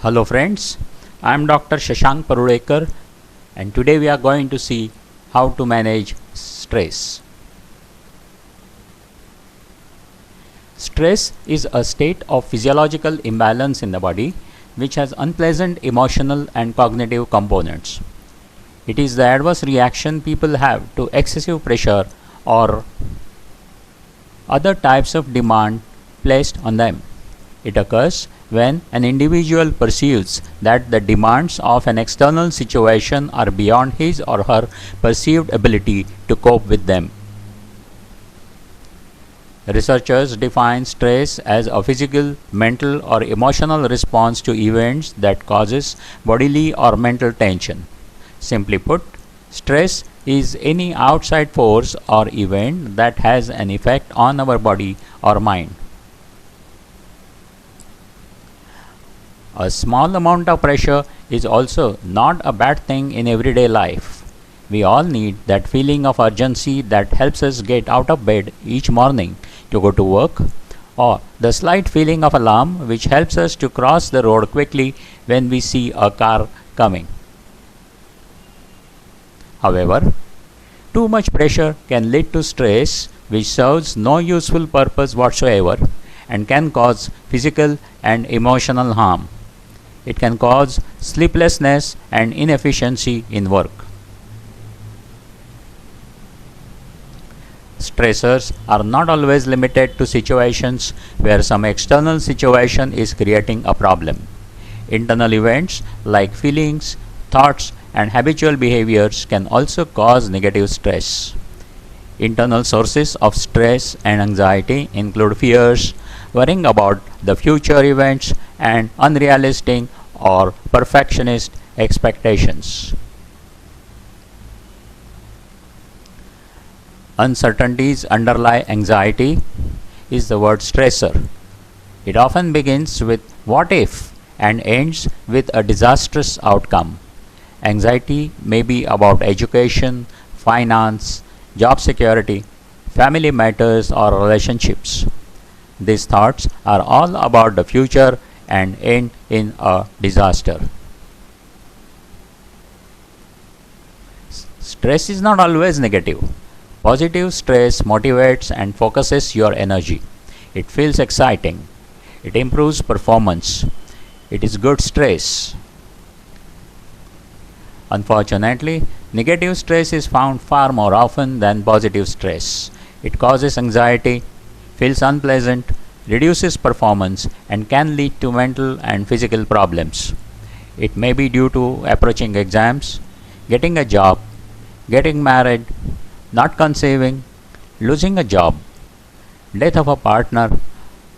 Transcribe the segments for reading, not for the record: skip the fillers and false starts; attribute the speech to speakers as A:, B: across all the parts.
A: Hello friends, I am Dr. Shashank Parudekar and today we are going to see how to manage stress. Stress is a state of physiological imbalance in the body which has unpleasant emotional and cognitive components. It is the adverse reaction people have to excessive pressure or other types of demand placed on them. It occurs when an individual perceives that the demands of an external situation are beyond his or her perceived ability to cope with them. Researchers define stress as a physical, mental, or emotional response to events that causes bodily or mental tension. Simply put, stress is any outside force or event that has an effect on our body or mind. A small amount of pressure is also not a bad thing in everyday life. We all need that feeling of urgency that helps us get out of bed each morning to go to work, or the slight feeling of alarm which helps us to cross the road quickly when we see a car coming. However, too much pressure can lead to stress which serves no useful purpose whatsoever and can cause physical and emotional harm. It can cause sleeplessness and inefficiency in work. Stressors are not always limited to situations where some external situation is creating a problem. Internal events like feelings, thoughts, and habitual behaviors can also cause negative stress. Internal sources of stress and anxiety include fears, worrying about the future events, and unrealistic or perfectionist expectations. Uncertainties underlie anxiety is the word stressor. It often begins with what if and ends with a disastrous outcome. Anxiety may be about education, finance, job security, family matters, or relationships. These thoughts are all about the future and end in a disaster. Stress is not always negative. Positive stress motivates and focuses your energy. It feels exciting. It improves performance. It is good stress. Unfortunately, negative stress is found far more often than positive stress. It causes anxiety, feels unpleasant, reduces performance, and can lead to mental and physical problems. It may be due to approaching exams, getting a job, getting married, not conceiving, losing a job, death of a partner,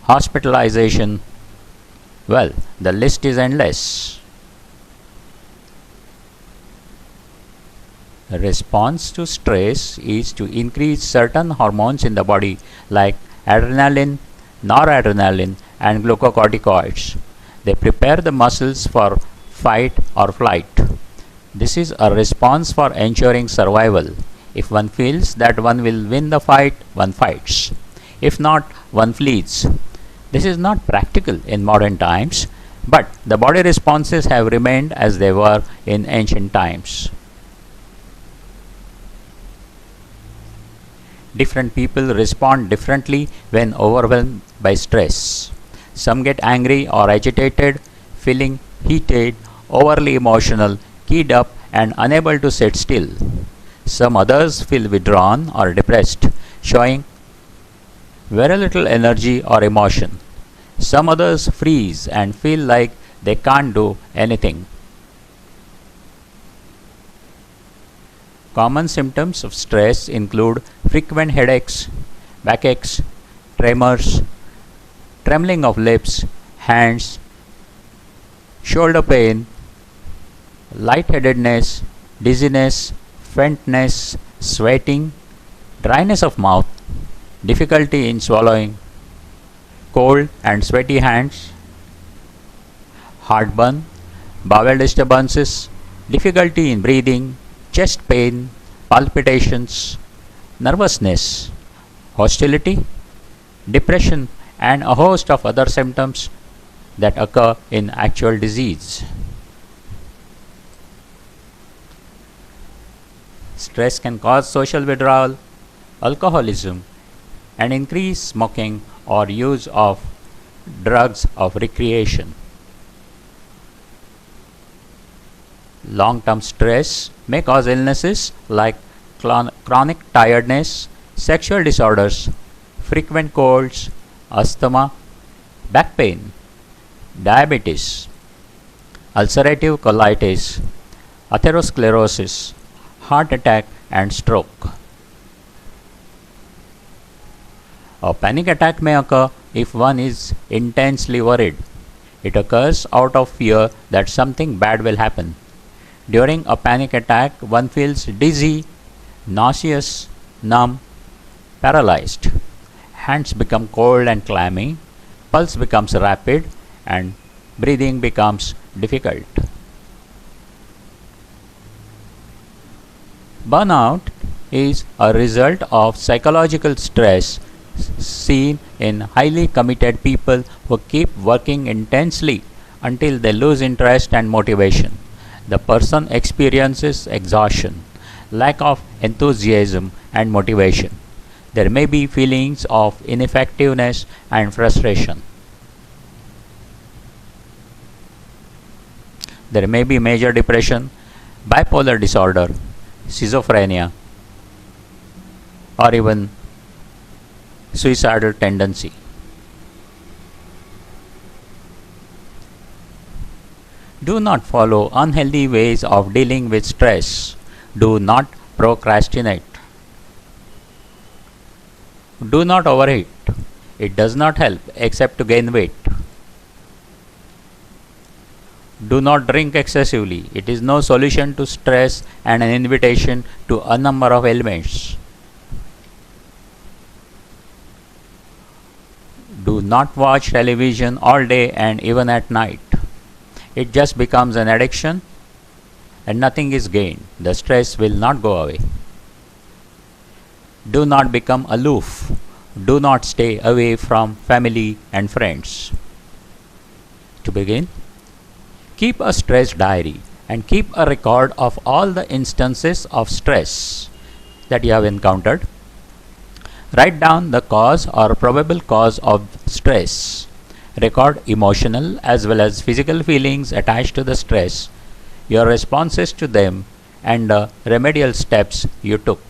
A: hospitalization. Well, the list is endless. The response to stress is to increase certain hormones in the body like adrenaline, noradrenaline, and glucocorticoids. They prepare the muscles for fight or flight. This is a response for ensuring survival. If one feels that one will win the fight, one fights. If not, one flees. This is not practical in modern times, but the body responses have remained as they were in ancient times. Different people respond differently when overwhelmed by stress. Some get angry or agitated, feeling heated, overly emotional, keyed up, and unable to sit still. Some others feel withdrawn or depressed, showing very little energy or emotion. Some others freeze and feel like they can't do anything. Common symptoms of stress include frequent headaches, backaches, tremors, trembling of lips, hands, shoulder pain, lightheadedness, dizziness, faintness, sweating, dryness of mouth, difficulty in swallowing, cold and sweaty hands, heartburn, bowel disturbances, difficulty in breathing, chest pain, palpitations, nervousness, hostility, depression, and a host of other symptoms that occur in actual disease. Stress can cause social withdrawal, alcoholism, and increased smoking or use of drugs of recreation. Long-term stress may cause illnesses like chronic tiredness, sexual disorders, frequent colds, asthma, back pain, diabetes, ulcerative colitis, atherosclerosis, heart attack, and stroke. A panic attack may occur if one is intensely worried. It occurs out of fear that something bad will happen. During a panic attack, one feels dizzy, nauseous, numb, paralyzed. Hands become cold and clammy, pulse becomes rapid, and breathing becomes difficult. Burnout is a result of psychological stress seen in highly committed people who keep working intensely until they lose interest and motivation. The person experiences exhaustion, lack of enthusiasm, and motivation. There may be feelings of ineffectiveness and frustration. There may be major depression, bipolar disorder, schizophrenia, or even suicidal tendency. Do not follow unhealthy ways of dealing with stress. Do not procrastinate. Do not overeat. It does not help except to gain weight. Do not drink excessively. It is no solution to stress and an invitation to a number of ailments. Do not watch television all day and even at night. It just becomes an addiction and nothing is gained. The stress will not go away. Do not become aloof. Do not stay away from family and friends. To begin, keep a stress diary and keep a record of all the instances of stress that you have encountered. Write down the cause or probable cause of stress. Record emotional as well as physical feelings attached to the stress, your responses to them, and the remedial steps you took.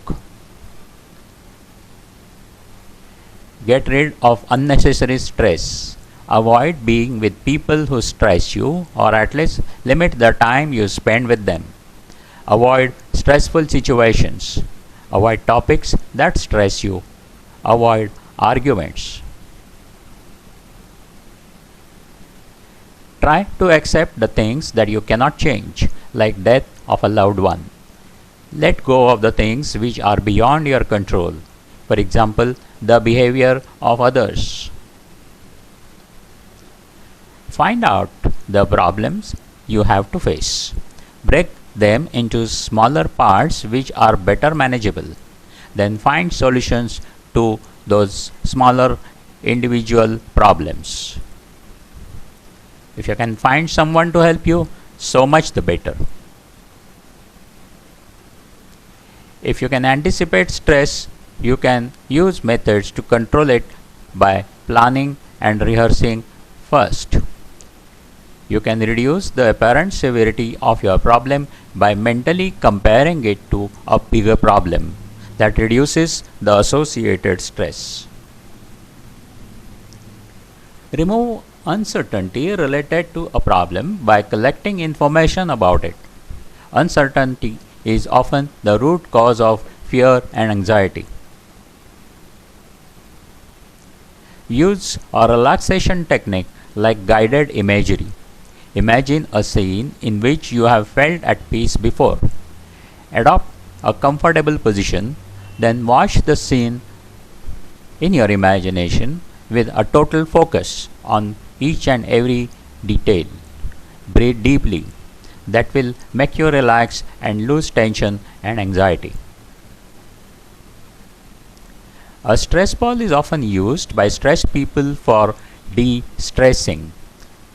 A: Get rid of unnecessary stress. Avoid being with people who stress you, or at least limit the time you spend with them. Avoid stressful situations. Avoid topics that stress you. Avoid arguments. Try to accept the things that you cannot change, like death of a loved one. Let go of the things which are beyond your control. For example, the behavior of others. Find out the problems you have to face. Break them into smaller parts which are better manageable. Then find solutions to those smaller individual problems. If you can find someone to help you, so much the better. If you can anticipate stress, you can use methods to control it by planning and rehearsing first. You can reduce the apparent severity of your problem by mentally comparing it to a bigger problem that reduces the associated stress. Remove uncertainty related to a problem by collecting information about it. Uncertainty is often the root cause of fear and anxiety. Use a relaxation technique like guided imagery. Imagine a scene in which you have felt at peace before. Adopt a comfortable position, then watch the scene in your imagination with a total focus on each and every detail. Breathe deeply. That will make you relax and lose tension and anxiety. A stress ball is often used by stressed people for de-stressing.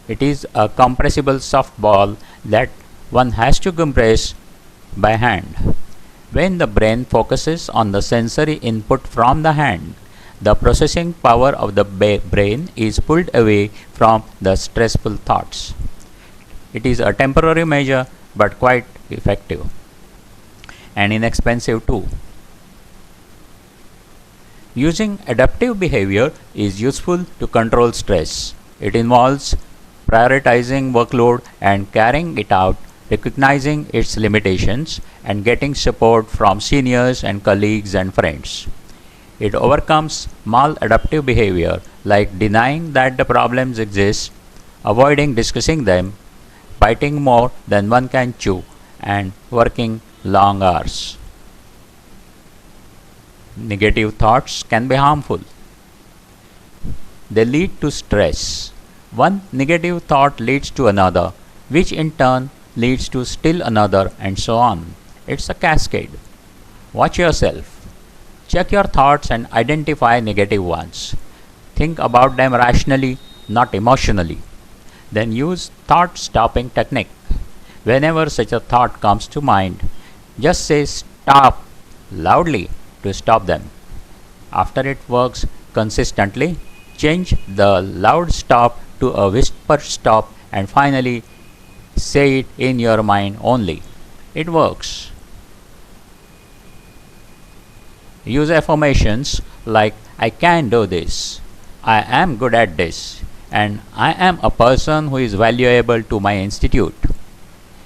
A: It is a compressible soft ball that one has to compress by hand. When the brain focuses on the sensory input from the hand, the processing power of the brain is pulled away from the stressful thoughts. It is a temporary measure but quite effective and inexpensive too. Using adaptive behavior is useful to control stress. It involves prioritizing workload and carrying it out, recognizing its limitations, and getting support from seniors and colleagues and friends. It overcomes maladaptive behavior like denying that the problems exist, avoiding discussing them, biting more than one can chew, and working long hours. Negative thoughts can be harmful. They lead to stress. One negative thought leads to another, which in turn leads to still another, and so on. It's a cascade. Watch yourself. Check your thoughts and identify negative ones. Think about them rationally, not emotionally. Then use thought stopping technique. Whenever such a thought comes to mind, just say stop loudly to stop them. After it works consistently, change the loud stop to a whisper stop and finally say it in your mind only. It works. Use affirmations like I can do this, I am good at this, and I am a person who is valuable to my institute.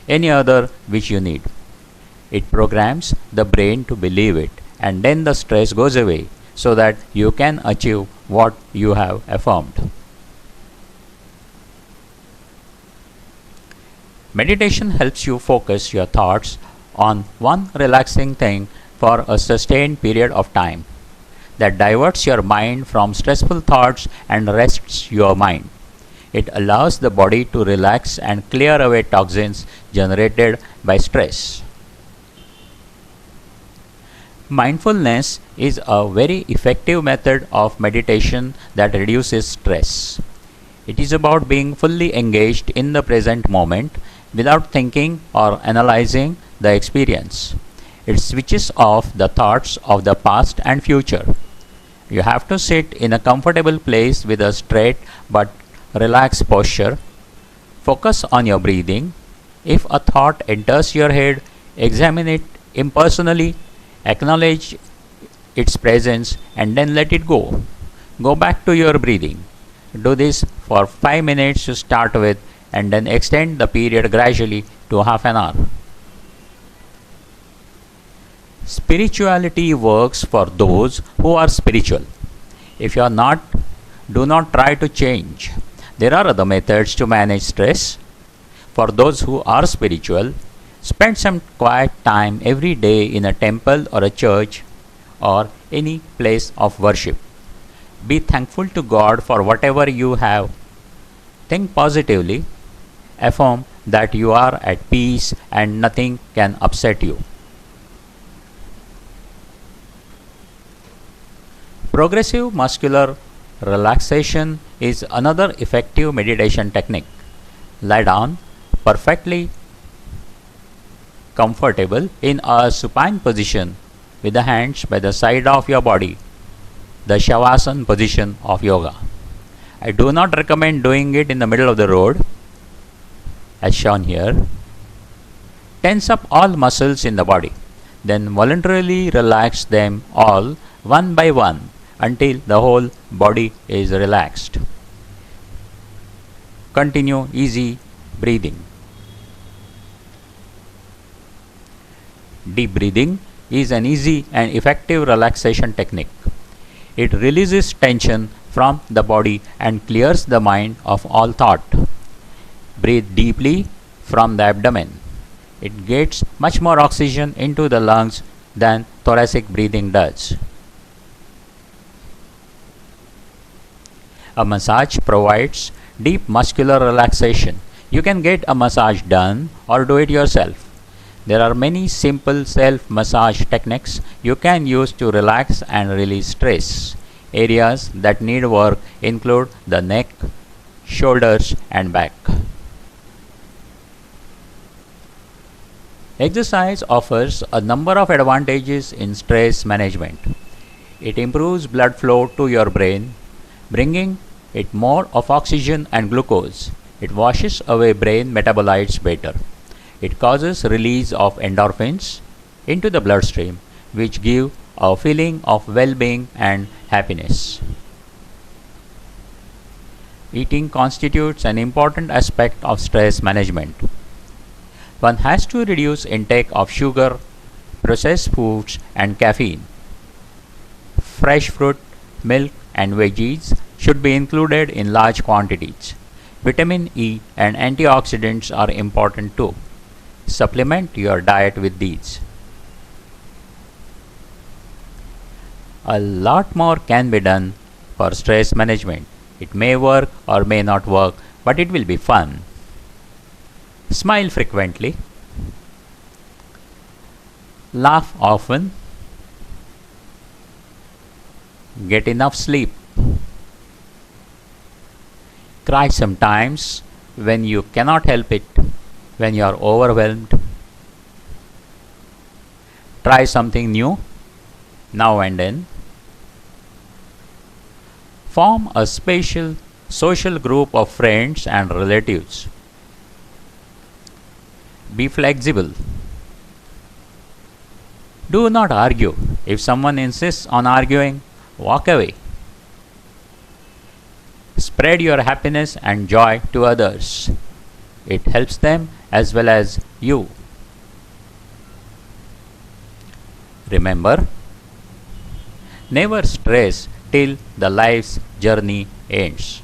A: Any other which you need. It programs the brain to believe it, and then the stress goes away so that you can achieve what you have affirmed. Meditation helps you focus your thoughts on one relaxing thing for a sustained period of time that diverts your mind from stressful thoughts and rests your mind. It allows the body to relax and clear away toxins generated by stress. Mindfulness is a very effective method of meditation that reduces stress. It is about being fully engaged in the present moment without thinking or analyzing the experience. It switches off the thoughts of the past and future. You have to sit in a comfortable place with a straight but relaxed posture. Focus on your breathing. If a thought enters your head, examine it impersonally, acknowledge its presence, and then let it go. Go back to your breathing. Do this for 5 minutes to start with, and then extend the period gradually to half an hour. Spirituality works for those who are spiritual. If you are not, do not try to change. There are other methods to manage stress. For those who are spiritual, spend some quiet time every day in a temple or a church or any place of worship. Be thankful to God for whatever you have. Think positively. Affirm that you are at peace and nothing can upset you. Progressive muscular relaxation is another effective meditation technique. Lie down perfectly comfortable in a supine position with the hands by the side of your body, the Shavasana position of yoga. I do not recommend doing it in the middle of the road, as shown here. Tense up all muscles in the body, then voluntarily relax them all one by one until the whole body is relaxed. Continue easy breathing. Deep breathing is an easy and effective relaxation technique. It releases tension from the body and clears the mind of all thought. Breathe deeply from the abdomen. It gets much more oxygen into the lungs than thoracic breathing does. A massage provides deep muscular relaxation. You can get a massage done or do it yourself. There are many simple self-massage techniques you can use to relax and release stress. Areas that need work include the neck, shoulders, and back. Exercise offers a number of advantages in stress management. It improves blood flow to your brain, bringing it more of oxygen and glucose. It washes away brain metabolites better. It causes release of endorphins into the bloodstream, which give a feeling of well-being and happiness. Eating constitutes an important aspect of stress management. One has to reduce intake of sugar, processed foods, and caffeine. Fresh fruit, milk, and veggies should be included in large quantities. Vitamin E and antioxidants are important too. Supplement your diet with these. A lot more can be done for stress management. It may work or may not work, but it will be fun. Smile frequently. Laugh often. Get enough sleep. Cry sometimes when you cannot help it, when you are overwhelmed. Try something new now and then. Form a special social group of friends and relatives. Be flexible. Do not argue. If someone insists on arguing, walk away. Spread your happiness and joy to others. It helps them as well as you. Remember, never stress till the life's journey ends.